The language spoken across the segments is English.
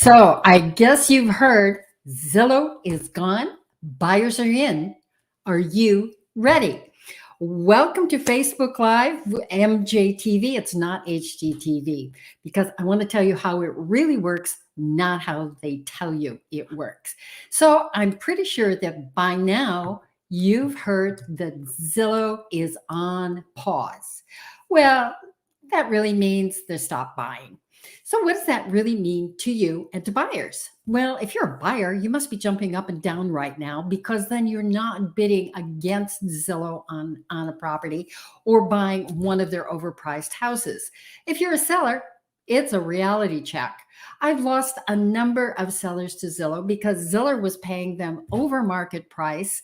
So I guess you've heard Zillow is gone, buyers are in. Are you ready? Welcome to Facebook Live, MJTV. It's not HGTV because I want to tell you how it really works, not how they tell you it works. So I'm pretty sure that by now you've heard that Zillow is on pause. Well, that really means they stopped buying. So, what does that really mean to you and to buyers? Well, if you're a buyer, you must be jumping up and down right now because then you're not bidding against Zillow on a property or buying one of their overpriced houses. If you're a seller, it's a reality check. I've lost a number of sellers to Zillow because Zillow was paying them over market price,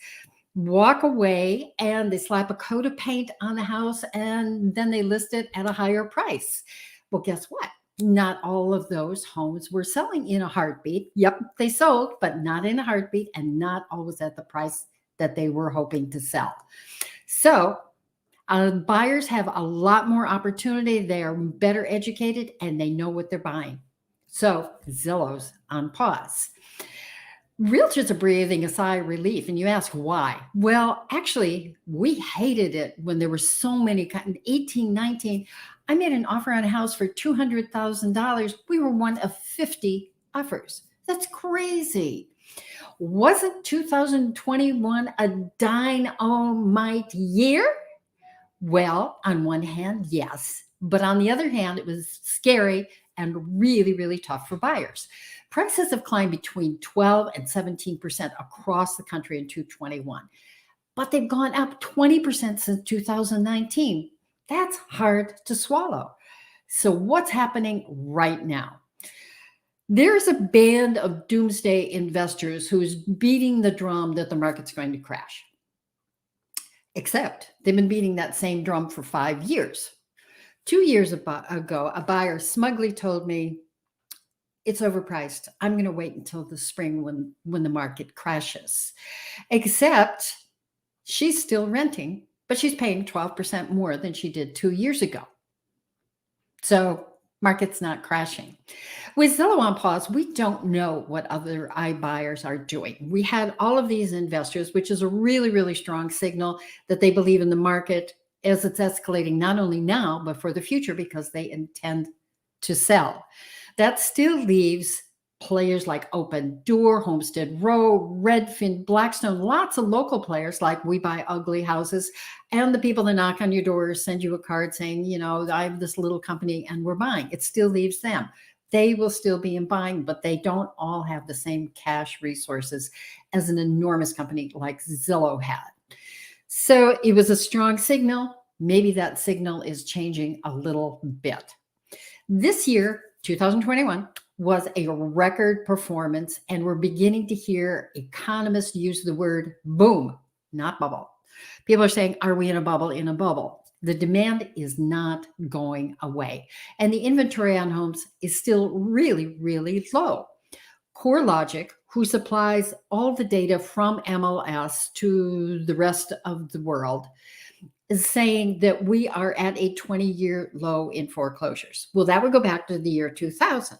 walk away, and they slap a coat of paint on the house and then they list it at a higher price. Well, guess what? Not all of those homes were selling in a heartbeat. Yep, they sold, but not in a heartbeat and not always at the price that they were hoping to sell. So, buyers have a lot more opportunity. They are better educated and they know what they're buying. So, Zillow's on pause. Realtors are breathing a sigh of relief, and you ask why. Well, actually, we hated it when there were so many. In 18, 19, I made an offer on a house for $200,000. We were one of 50 offers. That's crazy. Wasn't 2021 a dynamite year? Well, on one hand, yes. But on the other hand, it was scary and really, really tough for buyers. Prices have climbed between 12 and 17% across the country in 2021, but they've gone up 20% since 2019. That's hard to swallow. So, what's happening right now? There's a band of doomsday investors who's beating the drum that the market's going to crash. Except they've been beating that same drum for 5 years. 2 years ago, a buyer smugly told me, it's overpriced. I'm going to wait until the spring when the market crashes. Except she's still renting, but she's paying 12% more than she did 2 years ago. So market's not crashing. With Zillow on pause, we don't know what other iBuyers are doing. We had all of these investors, which is a really, really strong signal that they believe in the market as it's escalating, not only now, but for the future, because they intend to sell. That still leaves players like Opendoor, Homestead Row, Redfin, Blackstone, lots of local players like We Buy Ugly Houses, and the people that knock on your door, send you a card saying, I have this little company and we're buying. It still leaves them. They will still be in buying, but they don't all have the same cash resources as an enormous company like Zillow had. So it was a strong signal. Maybe that signal is changing a little bit. This year, 2021, was a record performance, and we're beginning to hear economists use the word boom, not bubble. People are saying, are we in a bubble? In a bubble. The demand is not going away, and the inventory on homes is still really, really low. CoreLogic, who supplies all the data from MLS to the rest of the world, is saying that we are at a 20-year low in foreclosures. Well, that would go back to the year 2000.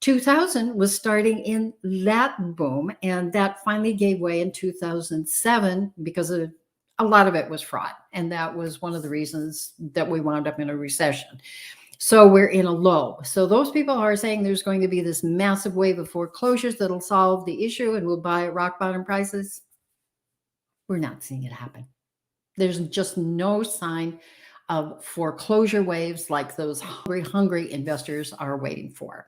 2000 was starting in that boom, and that finally gave way in 2007 because a lot of it was fraud. And that was one of the reasons that we wound up in a recession. So we're in a low. So those people are saying there's going to be this massive wave of foreclosures that'll solve the issue and we'll buy at rock bottom prices. We're not seeing it happen. There's just no sign of foreclosure waves like those hungry investors are waiting for.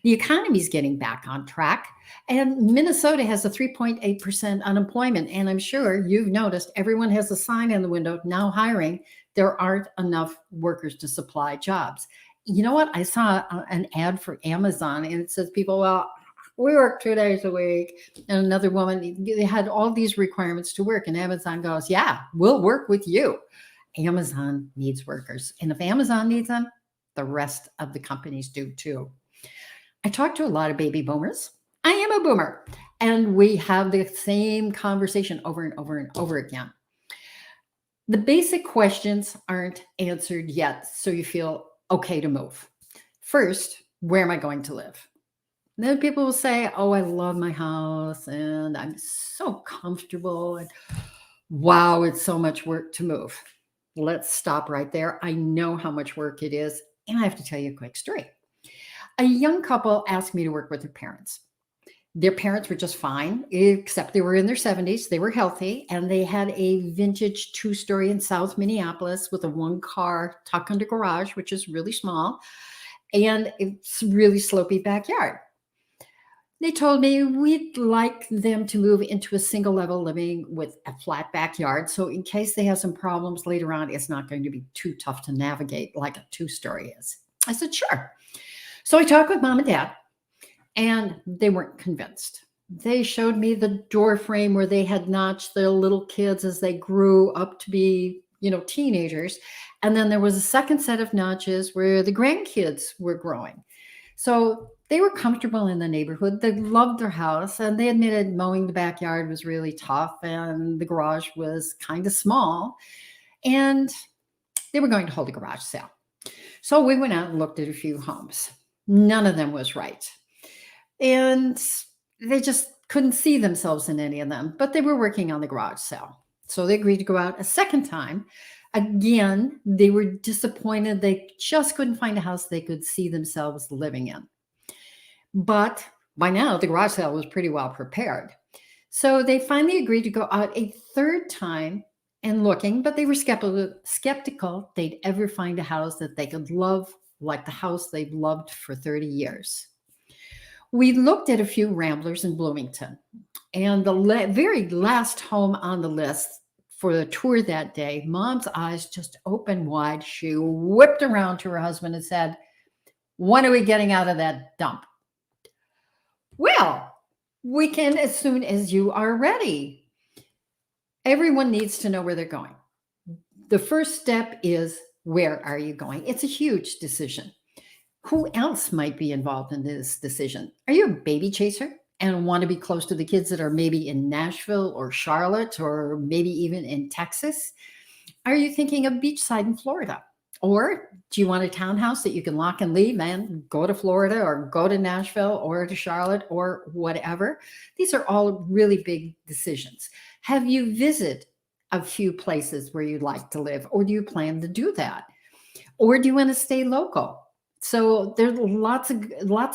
The economy is getting back on track, and Minnesota has a 3.8% unemployment. And I'm sure you've noticed everyone has a sign in the window now hiring. There aren't enough workers to supply jobs. You know what? I saw an ad for Amazon, and it says people, well, we work 2 days a week. And another woman, they had all these requirements to work. And Amazon goes, yeah, we'll work with you. Amazon needs workers. And if Amazon needs them, the rest of the companies do too. I talk to a lot of baby boomers. I am a boomer. And we have the same conversation over and over and over again. The basic questions aren't answered yet, so you feel okay to move. First, where am I going to live? Then people will say, "Oh, I love my house and I'm so comfortable." And wow, it's so much work to move. Let's stop right there. I know how much work it is. And I have to tell you a quick story. A young couple asked me to work with their parents. Their parents were just fine, except they were in their 70s. They were healthy, and they had a vintage two-story in South Minneapolis with a one-car tuck-under garage, which is really small, and it's really slopey backyard. They told me we'd like them to move into a single-level living with a flat backyard, so in case they have some problems later on, it's not going to be too tough to navigate like a two-story is. I said, "Sure." So I talked with mom and dad, and they weren't convinced. They showed me the door frame where they had notched their little kids as they grew up to be, teenagers. And then there was a second set of notches where the grandkids were growing. So they were comfortable in the neighborhood. They loved their house, and they admitted mowing the backyard was really tough and the garage was kind of small. And they were going to hold a garage sale. So we went out and looked at a few homes. None of them was right. And they just couldn't see themselves in any of them, but they were working on the garage sale. So they agreed to go out a second time. Again, they were disappointed. They just couldn't find a house they could see themselves living in. But by now, the garage sale was pretty well prepared. So they finally agreed to go out a third time and looking, but they were skeptical they'd ever find a house that they could love like the house they've loved for 30 years. We looked at a few ramblers in Bloomington, and the very last home on the list for the tour that day, mom's eyes just opened wide. She whipped around to her husband and said, "When are we getting out of that dump?" "Well, we can as soon as you are ready." Everyone needs to know where they're going. The first step is, where are you going? It's a huge decision. Who else might be involved in this decision? Are you a baby chaser and want to be close to the kids that are maybe in Nashville or Charlotte or maybe even in Texas? Are you thinking of beachside in Florida? Or do you want a townhouse that you can lock and leave and go to Florida or go to Nashville or to Charlotte or whatever? These are all really big decisions. Have you visited a few places where you'd like to live, or do you plan to do that? Or do you want to stay local? So there's lots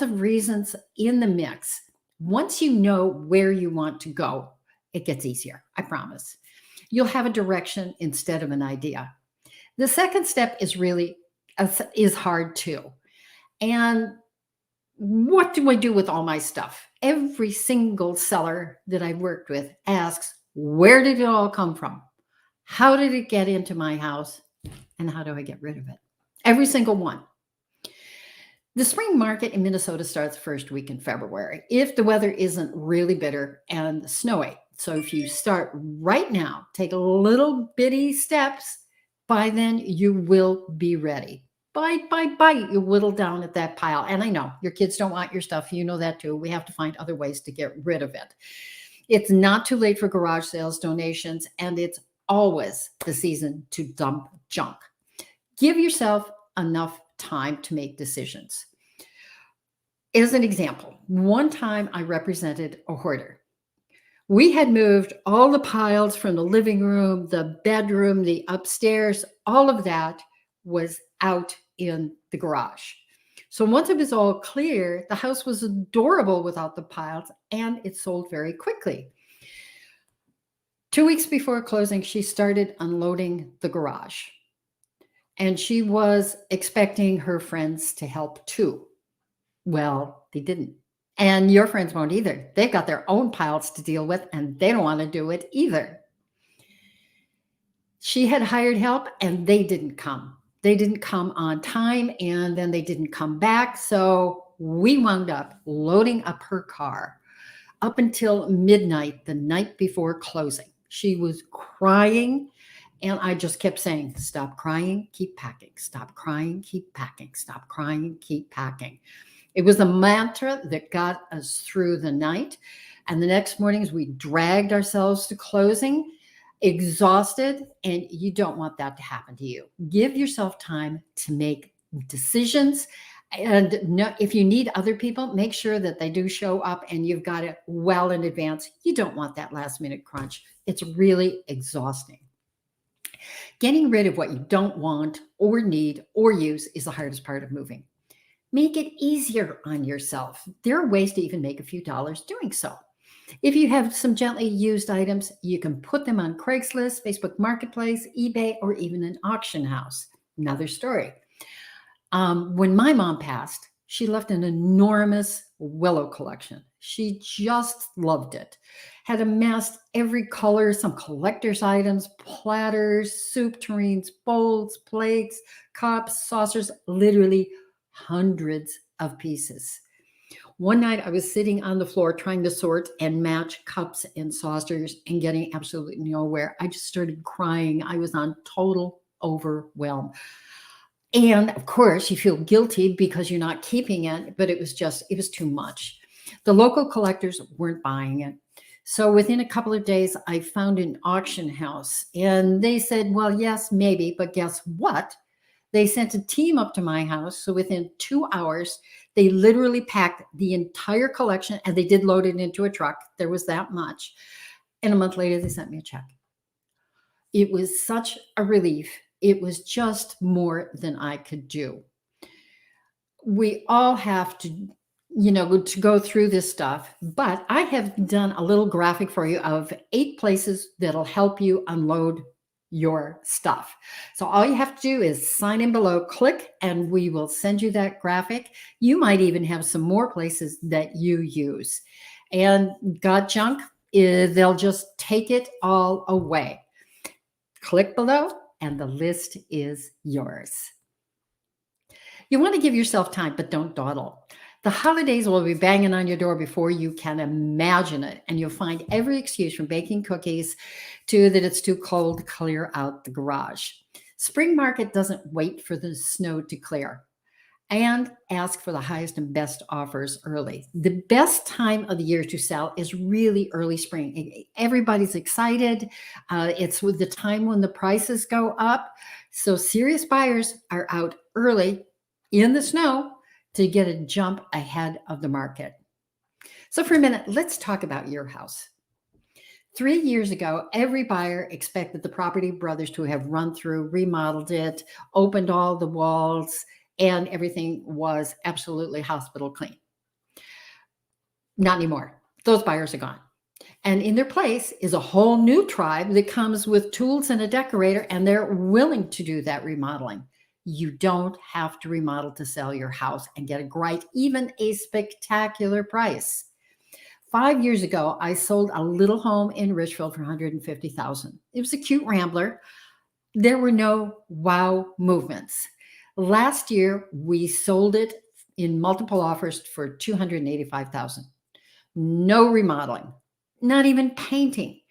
of reasons in the mix. Once you know where you want to go, it gets easier. I promise. You'll have a direction instead of an idea. The second step is hard too. And what do I do with all my stuff? Every single seller that I've worked with asks, where did it all come from? How did it get into my house? And how do I get rid of it? Every single one. The spring market in Minnesota starts first week in February if the weather isn't really bitter and snowy. So if you start right now, take little bitty steps, by then you will be ready. Bite by bite, you whittle down at that pile. And I know your kids don't want your stuff. You know that too. We have to find other ways to get rid of it. It's not too late for garage sales, donations, and it's always the season to dump junk. Give yourself enough time to make decisions. As an example, one time I represented a hoarder. We had moved all the piles from the living room, the bedroom, the upstairs, all of that was out in the garage. So once it was all clear, the house was adorable without the piles, and it sold very quickly. 2 weeks before closing, she started unloading the garage, and she was expecting her friends to help too. Well, they didn't. And your friends won't either. They've got their own piles to deal with, and they don't want to do it either. She had hired help, and they didn't come. They didn't come on time, and then they didn't come back. So we wound up loading up her car up until midnight the night before closing. She was crying, and I just kept saying, stop crying, keep packing. Stop crying, keep packing. Stop crying, keep packing. It was a mantra that got us through the night. And the next mornings, we dragged ourselves to closing, exhausted, and you don't want that to happen to you. Give yourself time to make decisions And no, if you need other people, make sure that they do show up and you've got it well in advance. You don't want that last minute crunch. It's really exhausting. Getting rid of what you don't want or need or use is the hardest part of moving. Make it easier on yourself. There are ways to even make a few dollars doing so. If you have some gently used items, you can put them on Craigslist, Facebook Marketplace, eBay, or even an auction house. Another story. When my mom passed, she left an enormous willow collection. She just loved it. Had amassed every color, some collector's items, platters, soup tureens, bowls, plates, cups, saucers, literally hundreds of pieces. One night I was sitting on the floor trying to sort and match cups and saucers and getting absolutely nowhere. I just started crying. I was on total overwhelm. And of course, you feel guilty because you're not keeping it, but it was too much. The local collectors weren't buying it. So within a couple of days, I found an auction house and they said, well, yes, maybe, but guess what? They sent a team up to my house. So within 2 hours, they literally packed the entire collection and they did load it into a truck. There was that much. And a month later, they sent me a check. It was such a relief. It was just more than I could do. We all have to, to go through this stuff, but I have done a little graphic for you of 8 places that'll help you unload your stuff. So all you have to do is sign in below, click, and we will send you that graphic. You might even have some more places that you use. And got junk, they'll just take it all away. Click below and the list is yours. You want to give yourself time, but don't dawdle. The holidays will be banging on your door before you can imagine it, and you'll find every excuse from baking cookies to that it's too cold to clear out the garage. Spring market doesn't wait for the snow to clear. And ask for the highest and best offers early. The best time of the year to sell is really early spring. Everybody's excited. It's with the time when the prices go up. So serious buyers are out early in the snow to get a jump ahead of the market. So for a minute, let's talk about your house. 3 years ago, every buyer expected the Property Brothers to have run through, remodeled it, opened all the walls, and everything was absolutely hospital clean. Not anymore. Those buyers are gone. And in their place is a whole new tribe that comes with tools and a decorator, and they're willing to do that remodeling. You don't have to remodel to sell your house and get a great, even a spectacular price. 5 years ago, I sold a little home in Richfield for $150,000. It was a cute rambler. There were no wow movements. Last year, we sold it in multiple offers for $285,000. No remodeling, not even painting.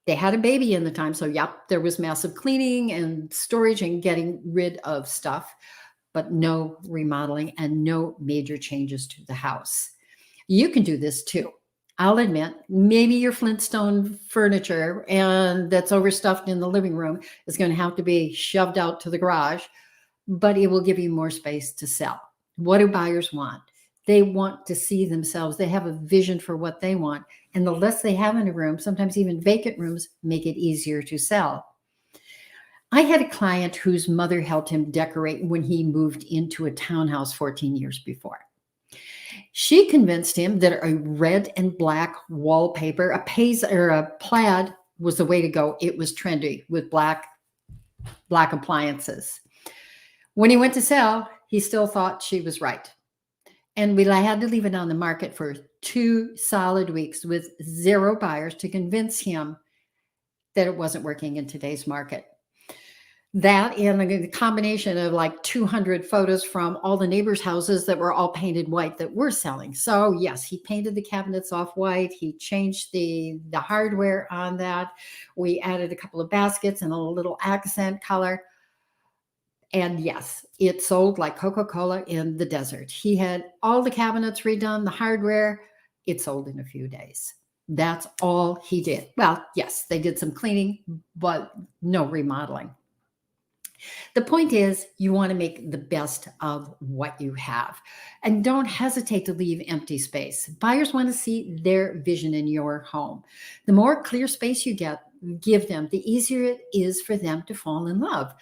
They had a baby in the time, so yep, there was massive cleaning and storage and getting rid of stuff, but no remodeling and no major changes to the house. You can do this too. I'll admit, maybe your Flintstone furniture and that's overstuffed in the living room is going to have to be shoved out to the garage, but it will give you more space to sell. What do buyers want? They want to see themselves. They have a vision for what they want. And the less they have in a room, sometimes even vacant rooms, make it easier to sell. I had a client whose mother helped him decorate when he moved into a townhouse 14 years before. She convinced him that a red and black wallpaper, a plaid was the way to go. It was trendy with black appliances. When he went to sell, he still thought she was right. And we had to leave it on the market for 2 solid weeks with 0 buyers to convince him that it wasn't working in today's market. That and the combination of like 200 photos from all the neighbors' houses that were all painted white that we're selling. So yes, he painted the cabinets off white. He changed the hardware on that. We added a couple of baskets and a little accent color. And yes, it sold like Coca-Cola in the desert. He had all the cabinets redone, the hardware. It sold in a few days. That's all he did. Well, yes, they did some cleaning, but no remodeling. The point is, you want to make the best of what you have and don't hesitate to leave empty space. Buyers want to see their vision in your home. The more clear space you give them, the easier it is for them to fall in love.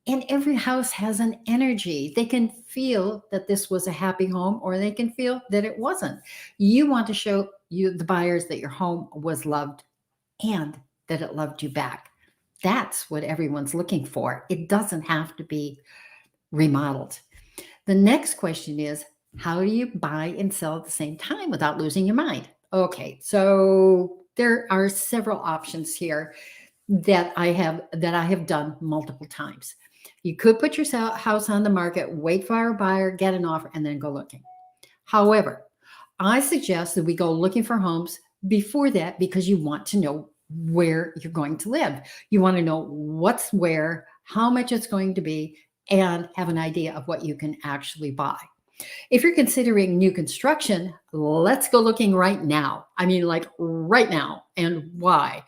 And every house has an energy. They can feel that this was a happy home or they can feel that it wasn't. You want to show the buyers that your home was loved and that it loved you back. That's what everyone's looking for. It doesn't have to be remodeled. The next question is, how do you buy and sell at the same time without losing your mind? Okay, so there are several options here that I have done multiple times. You could put your house on the market, wait for a buyer, get an offer, and then go looking. However, I suggest that we go looking for homes before that because you want to know where you're going to live. You want to know what's where, how much it's going to be, and have an idea of what you can actually buy. If you're considering new construction, let's go looking right now. I mean, like right now. And why?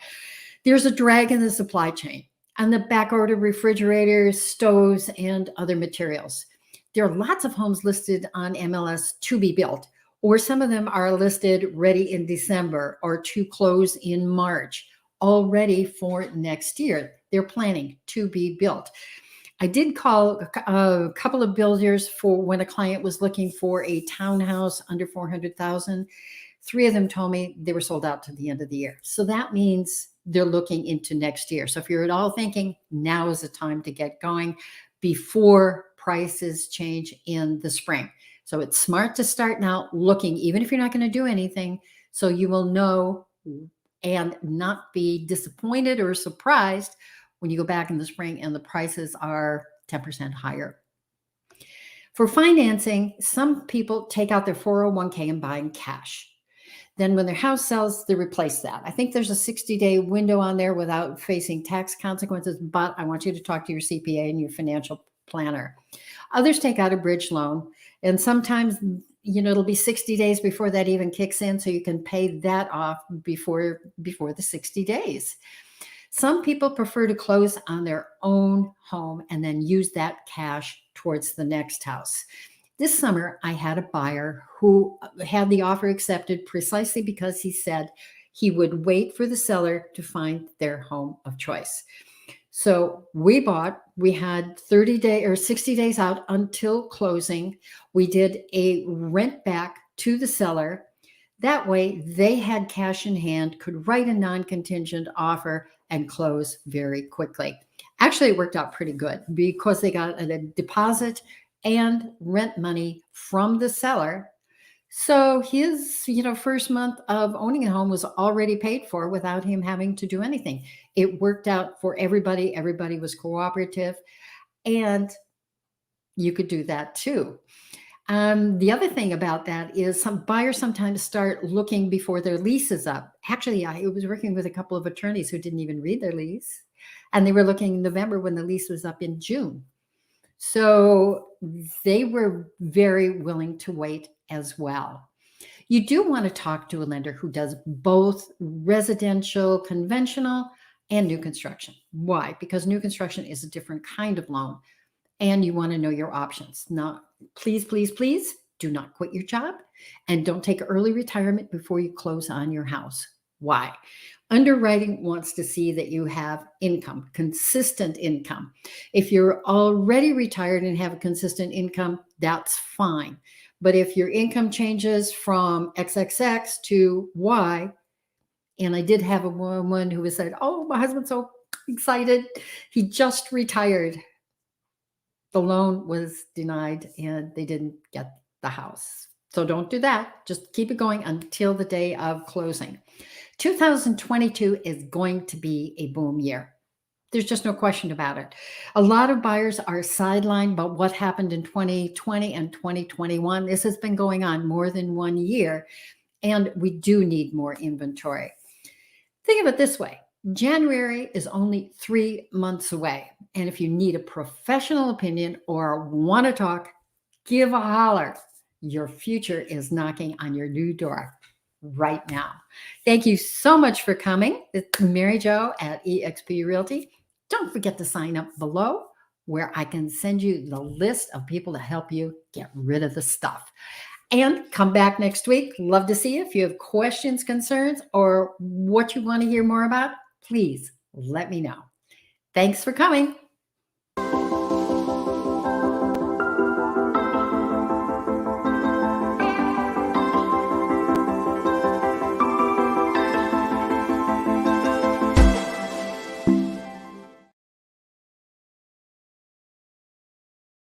There's a drag in the supply chain and the back order refrigerators, stoves, and other materials. There are lots of homes listed on MLS to be built, or some of them are listed ready in December or to close in March, all ready for next year. They're planning to be built. I did call a couple of builders for when a client was looking for a townhouse under 400,000. 3 of them told me they were sold out to the end of the year. So that means they're looking into next year. So if you're at all thinking now is the time to get going before prices change in the spring. So it's smart to start now looking, even if you're not going to do anything, so you will know and not be disappointed or surprised when you go back in the spring and the prices are 10% higher. For financing, some people take out their 401k and buy in cash. Then when their house sells, they replace that. I think there's a 60-day window on there without facing tax consequences, but I want you to talk to your CPA and your financial planner. Others take out a bridge loan, and sometimes it'll be 60 days before that even kicks in, so you can pay that off before the 60 days. Some people prefer to close on their own home and then use that cash towards the next house. This summer, I had a buyer who had the offer accepted precisely because he said he would wait for the seller to find their home of choice. So we had 60 days out until closing. We did a rent back to the seller. That way they had cash in hand, could write a non-contingent offer and close very quickly. Actually, it worked out pretty good because they got a deposit and rent money from the seller. So his, first month of owning a home was already paid for without him having to do anything. It worked out for everybody. Everybody was cooperative, and you could do that too. The other thing about that is some buyers sometimes start looking before their lease is up. Actually, I was working with a couple of attorneys who didn't even read their lease, and they were looking in November when the lease was up in June. So they were very willing to wait as well. You do want to talk to a lender who does both residential, conventional, and new construction. Why? Because new construction is a different kind of loan, and you want to know your options. Now, please, please, please do not quit your job and don't take early retirement before you close on your house. Why? Underwriting wants to see that you have income, consistent income. If you're already retired and have a consistent income, that's fine. But if your income changes from XXX to Y, and I did have a woman who said, "Oh, my husband's so excited. He just retired." The loan was denied and they didn't get the house. So don't do that. Just keep it going until the day of closing. 2022 is going to be a boom year. There's just no question about it. A lot of buyers are sidelined by what happened in 2020 and 2021. This has been going on more than 1 year, and we do need more inventory. Think of it this way. January is only 3 months away. And if you need a professional opinion or want to talk, give a holler. Your future is knocking on your new door right now. Thank you so much for coming. It's Mary Jo at eXp Realty. Don't forget to sign up below where I can send you the list of people to help you get rid of the stuff. And come back next week. Love to see you. If you have questions, concerns, or what you want to hear more about, please let me know. Thanks for coming.